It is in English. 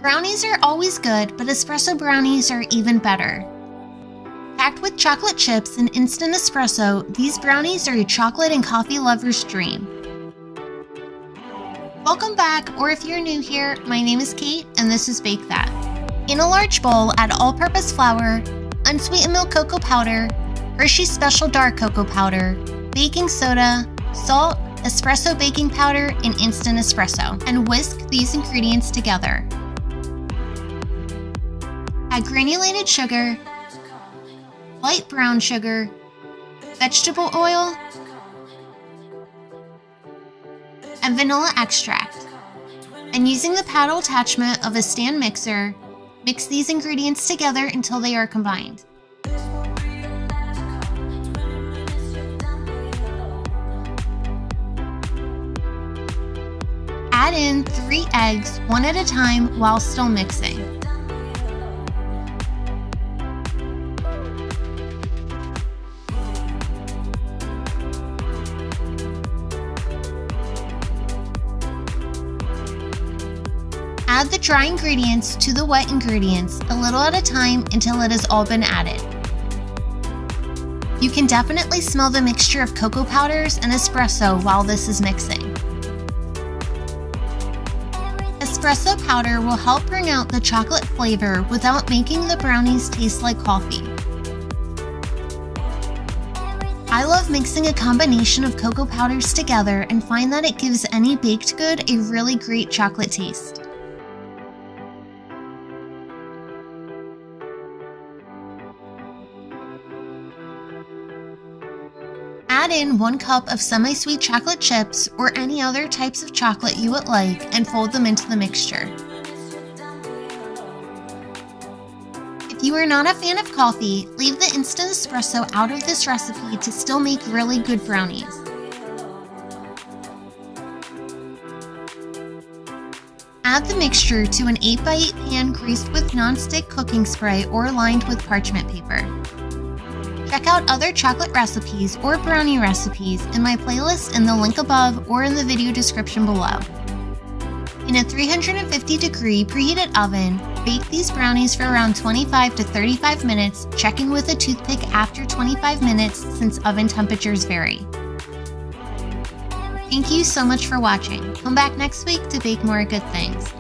Brownies are always good, but espresso brownies are even better. Packed with chocolate chips and instant espresso, these brownies are a chocolate and coffee lover's dream. Welcome back, or if you're new here, my name is Kate and this is Bake That. In a large bowl, add all-purpose flour, unsweetened milk cocoa powder, Hershey Special Dark Cocoa Powder, baking soda, salt, espresso baking powder, and instant espresso, and whisk these ingredients together. Add granulated sugar, light brown sugar, vegetable oil, and vanilla extract. And using the paddle attachment of a stand mixer, mix these ingredients together until they are combined. Add in 3 eggs, one at a time, while still mixing. Add the dry ingredients to the wet ingredients, a little at a time until it has all been added. You can definitely smell the mixture of cocoa powders and espresso while this is mixing. Espresso powder will help bring out the chocolate flavor without making the brownies taste like coffee. I love mixing a combination of cocoa powders together and find that it gives any baked good a really great chocolate taste. Add in 1 cup of semi-sweet chocolate chips or any other types of chocolate you would like and fold them into the mixture. If you are not a fan of coffee, leave the instant espresso out of this recipe to still make really good brownies. Add the mixture to an 8x8 pan greased with non-stick cooking spray or lined with parchment paper. Check out other chocolate recipes or brownie recipes in my playlist in the link above or in the video description below. In a 350-degree preheated oven, bake these brownies for around 25 to 35 minutes, checking with a toothpick after 25 minutes since oven temperatures vary. Thank you so much for watching. Come back next week to bake more good things.